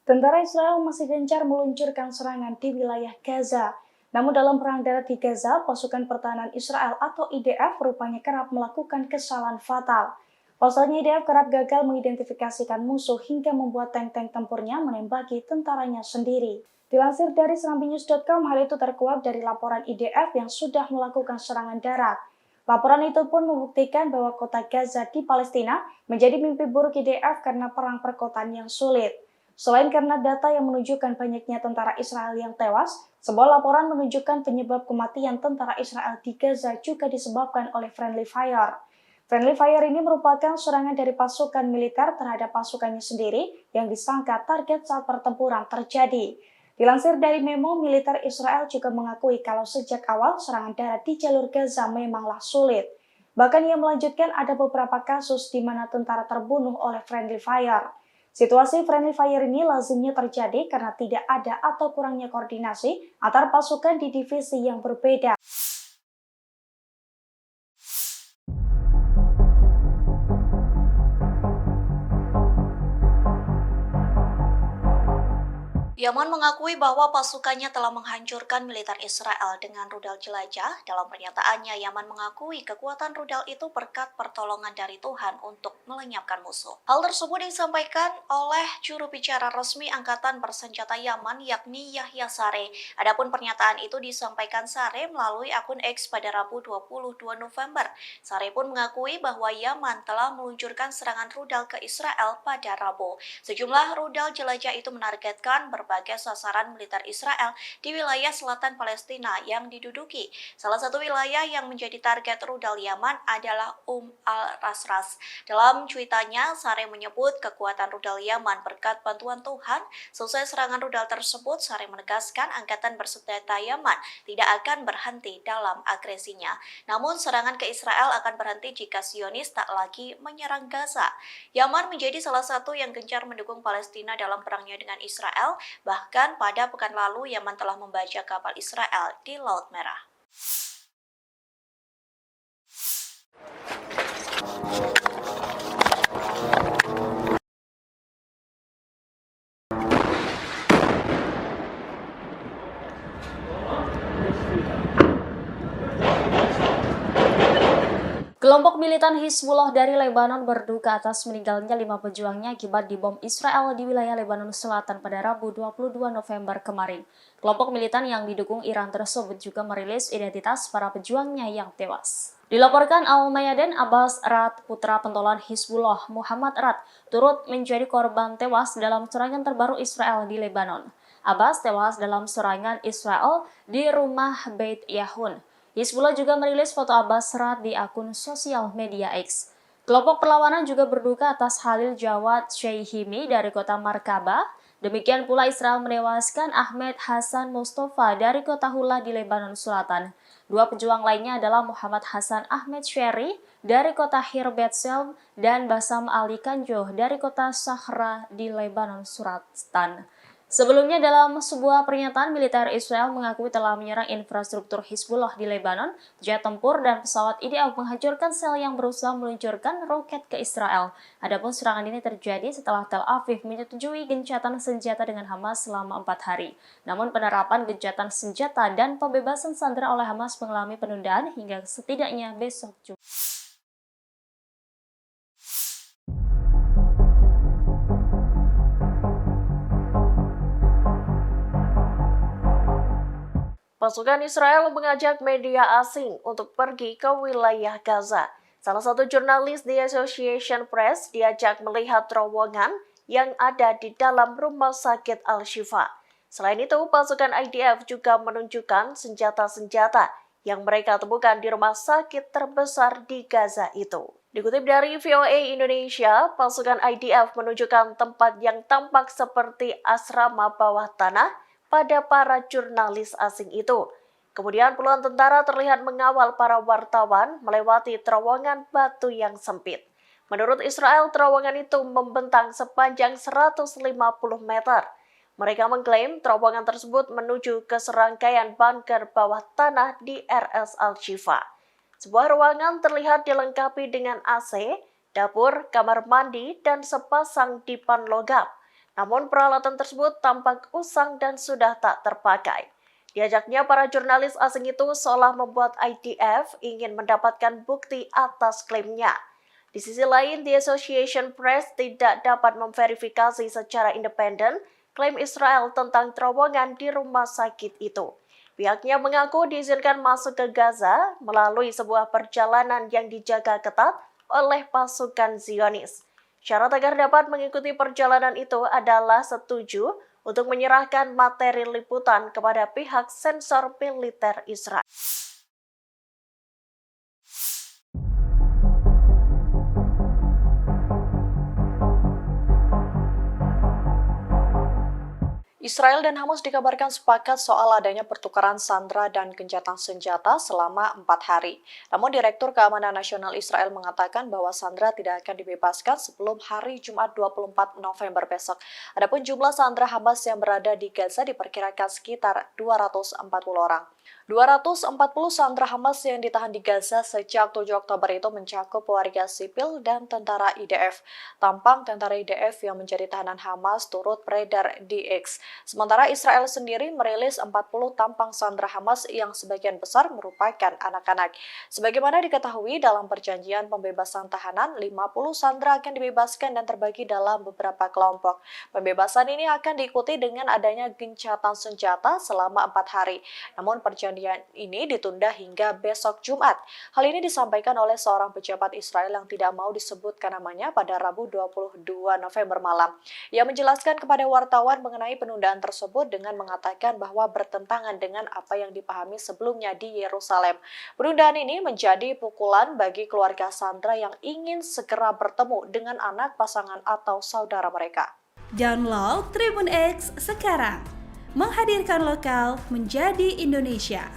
Tentara Israel masih gencar meluncurkan serangan di wilayah Gaza. Namun dalam perang darat di Gaza, pasukan pertahanan Israel atau IDF rupanya kerap melakukan kesalahan fatal. Pasalnya IDF kerap gagal mengidentifikasikan musuh hingga membuat tank-tank tempurnya menembaki tentaranya sendiri. Dilansir dari serambinews.com, hal itu terkuak dari laporan IDF yang sudah melakukan serangan darat. Laporan itu pun membuktikan bahwa kota Gaza di Palestina menjadi mimpi buruk IDF karena perang perkotaan yang sulit. Selain karena data yang menunjukkan banyaknya tentara Israel yang tewas, sebuah laporan menunjukkan penyebab kematian tentara Israel di Gaza juga disebabkan oleh friendly fire. Friendly fire ini merupakan serangan dari pasukan militer terhadap pasukannya sendiri yang disangka target saat pertempuran terjadi. Dilansir dari memo, militer Israel juga mengakui kalau sejak awal serangan darat di jalur Gaza memanglah sulit. Bahkan ia melanjutkan ada beberapa kasus di mana tentara terbunuh oleh friendly fire. Situasi friendly fire ini lazimnya terjadi karena tidak ada atau kurangnya koordinasi antar pasukan di divisi yang berbeda. Yaman mengakui bahwa pasukannya telah menghancurkan militer Israel dengan rudal jelajah. Dalam pernyataannya, Yaman mengakui kekuatan rudal itu berkat pertolongan dari Tuhan untuk melenyapkan musuh. Hal tersebut disampaikan oleh juru bicara resmi Angkatan Bersenjata Yaman, yakni Yahya Saree. Adapun pernyataan itu disampaikan Saree melalui akun X pada Rabu 22 November. Saree pun mengakui bahwa Yaman telah meluncurkan serangan rudal ke Israel pada Rabu. Sejumlah rudal jelajah itu menargetkan berbagai sasaran militer Israel di wilayah selatan Palestina yang diduduki. Salah satu wilayah yang menjadi target rudal Yaman adalah al-Rasras. Dalam cuitannya, Saree menyebut kekuatan rudal Yaman berkat bantuan Tuhan. Selesai serangan rudal tersebut, Saree menegaskan Angkatan Bersenjata Yaman tidak akan berhenti dalam agresinya. Namun serangan ke Israel akan berhenti jika Zionis tak lagi menyerang Gaza. Yaman menjadi salah satu yang gencar mendukung Palestina dalam perangnya dengan Israel. Bahkan pada pekan lalu, Yaman telah membajak kapal Israel di Laut Merah. Kelompok militan Hizbullah dari Lebanon berduka atas meninggalnya 5 pejuangnya akibat dibom Israel di wilayah Lebanon Selatan pada Rabu 22 November kemarin. Kelompok militan yang didukung Iran tersebut juga merilis identitas para pejuangnya yang tewas. Dilaporkan Al-Mayadin, Abbas Arad, putra pentolan Hizbullah Muhammad Arad, turut menjadi korban tewas dalam serangan terbaru Israel di Lebanon. Abbas tewas dalam serangan Israel di rumah Beit Yahun. Hizbullah juga merilis foto Abbas Arad di akun sosial media X. Kelompok perlawanan juga berduka atas Khalil Jawad Sheihimi dari kota Markaba. Demikian pula Israel menewaskan Ahmed Hassan Mustafa dari kota Hula di Lebanon Selatan. Dua pejuang lainnya adalah Muhammad Hassan Ahmed Sheri dari kota Hirbetzel dan Basam Ali Kanjo dari kota Sahra di Lebanon Selatan. Sebelumnya dalam sebuah pernyataan, militer Israel mengakui telah menyerang infrastruktur Hizbullah di Lebanon. Jet tempur dan pesawat IDF menghancurkan sel yang berusaha meluncurkan roket ke Israel. Adapun serangan ini terjadi setelah Tel Aviv menyetujui gencatan senjata dengan Hamas selama 4 hari. Namun penerapan gencatan senjata dan pembebasan sandera oleh Hamas mengalami penundaan hingga setidaknya besok Jumat. Pasukan Israel mengajak media asing untuk pergi ke wilayah Gaza. Salah satu jurnalis di Association Press diajak melihat terowongan yang ada di dalam rumah sakit Al-Shifa. Selain itu, pasukan IDF juga menunjukkan senjata-senjata yang mereka temukan di rumah sakit terbesar di Gaza itu. Dikutip dari VOA Indonesia, pasukan IDF menunjukkan tempat yang tampak seperti asrama bawah tanah pada para jurnalis asing itu. Kemudian puluhan tentara terlihat mengawal para wartawan melewati terowongan batu yang sempit. Menurut Israel, terowongan itu membentang sepanjang 150 meter. Mereka mengklaim terowongan tersebut menuju ke serangkaian bunker bawah tanah di RS Al-Shifa. Sebuah ruangan terlihat dilengkapi dengan AC, dapur, kamar mandi, dan sepasang dipan logam. Namun peralatan tersebut tampak usang dan sudah tak terpakai. Diajaknya para jurnalis asing itu seolah membuat IDF ingin mendapatkan bukti atas klaimnya. Di sisi lain, The Association Press tidak dapat memverifikasi secara independen klaim Israel tentang terowongan di rumah sakit itu. Pihaknya mengaku diizinkan masuk ke Gaza melalui sebuah perjalanan yang dijaga ketat oleh pasukan Zionis. Syarat agar dapat mengikuti perjalanan itu adalah setuju untuk menyerahkan materi liputan kepada pihak sensor militer Israel. Israel dan Hamas dikabarkan sepakat soal adanya pertukaran sandera dan gencatan senjata selama 4 hari. Namun Direktur Keamanan Nasional Israel mengatakan bahwa sandera tidak akan dibebaskan sebelum hari Jumat 24 November besok. Adapun jumlah sandera Hamas yang berada di Gaza diperkirakan sekitar 240 orang. 240 sandera Hamas yang ditahan di Gaza sejak 7 Oktober itu mencakup warga sipil dan tentara IDF. Tampang tentara IDF yang menjadi tahanan Hamas turut beredar di X. Sementara Israel sendiri merilis 40 tampang sandera Hamas yang sebagian besar merupakan anak-anak. Sebagaimana diketahui dalam perjanjian pembebasan tahanan, 50 sandera akan dibebaskan dan terbagi dalam beberapa kelompok. Pembebasan ini akan diikuti dengan adanya gencatan senjata selama 4 hari. Namun perjanjian ini ditunda hingga besok Jumat. Hal ini disampaikan oleh seorang pejabat Israel yang tidak mau disebutkan namanya pada Rabu 22 November malam. Ia menjelaskan kepada wartawan mengenai penundaan tersebut dengan mengatakan bahwa bertentangan dengan apa yang dipahami sebelumnya di Yerusalem. Penundaan ini menjadi pukulan bagi keluarga sandera yang ingin segera bertemu dengan anak pasangan atau saudara mereka. Download Tribun X sekarang, menghadirkan lokal menjadi Indonesia.